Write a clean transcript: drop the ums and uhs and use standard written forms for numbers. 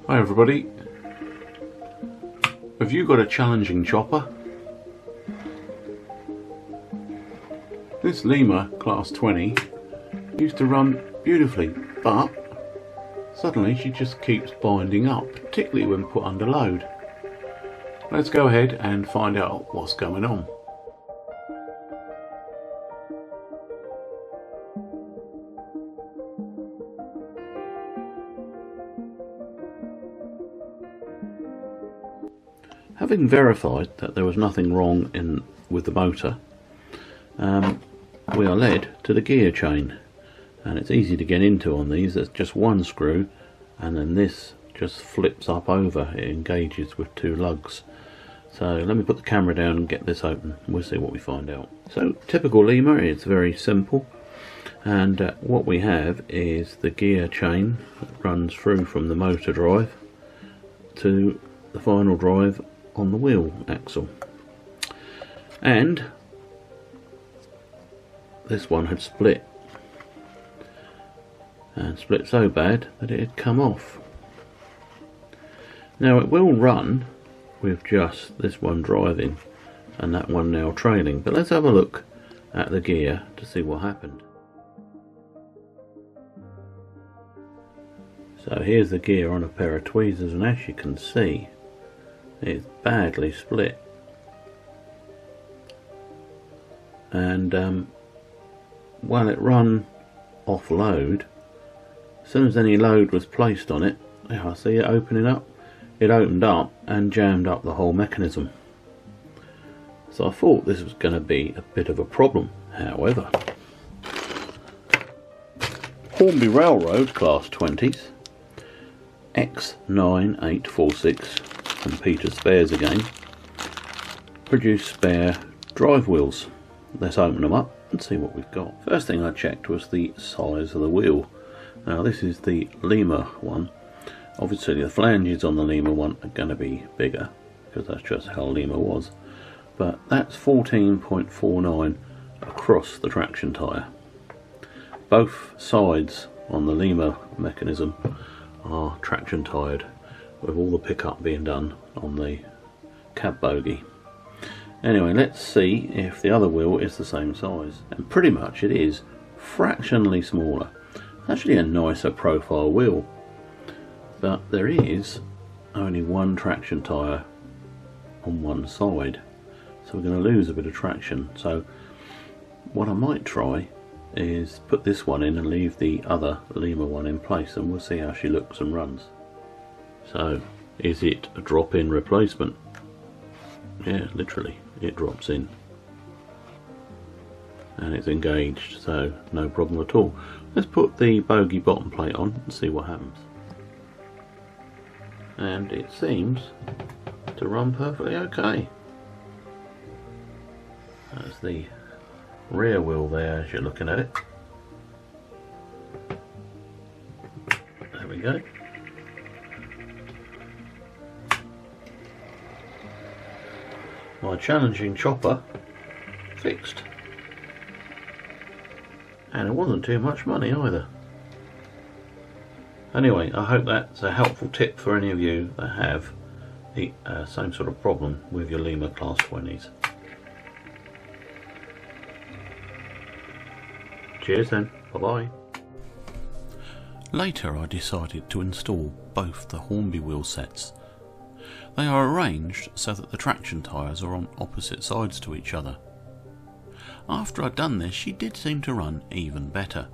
Hi everybody, have you got a challenging chopper? This Lima class 20 used to run beautifully, but suddenly she just keeps binding up, particularly when put under load. Let's go ahead and find out what's going on. Having verified that there was nothing wrong with the motor, we are led to the gear chain, and it's easy to get into on these. There's just one screw and then this just flips up over. It engages with two lugs. So let me put the camera down and get this open. We'll see what we find out. So typical Lima, it's very simple, and what we have is the gear chain that runs through from the motor drive to the final drive on the wheel axle, and this one had split, and split so bad that it had come off. Now it will run with just this one driving and that one now trailing, but let's have a look at the gear to see what happened. So here's the gear on a pair of tweezers, and as you can see, it's badly split, and while it run off load, as soon as any load was placed on it, I see it opening up. It opened up and jammed up the whole mechanism. So I thought this was going to be a bit of a problem. However, Hornby Railroad Class 20s X9846 from Peter's Spares again produce spare drive wheels. Let's open them up and see what we've got. First thing I checked was the size of the wheel. Now this is the Lima one. Obviously the flanges on the Lima one are going to be bigger because that's just how Lima was, but that's 14.49 across the traction tyre. Both sides on the Lima mechanism are traction tired, with all the pickup being done on the cab bogie. Anyway, let's see if the other wheel is the same size, and pretty much it is, fractionally smaller. Actually a nicer profile wheel, but there is only one traction tyre on one side, so we're going to lose a bit of traction. So what I might try is put this one in and leave the other Lima one in place, and we'll see how she looks and runs. So, is it a drop-in replacement? Yeah, literally, it drops in. And it's engaged, so no problem at all. Let's put the bogie bottom plate on and see what happens. And it seems to run perfectly okay. That's the rear wheel there as you're looking at it. There we go. My challenging chopper fixed, and it wasn't too much money either. Anyway, I hope that's a helpful tip for any of you that have the same sort of problem with your Lima Class 20s. Cheers then, bye bye. Later I decided to install both the Hornby wheel sets. They are arranged so that the traction tyres are on opposite sides to each other. After I'd done this, she did seem to run even better.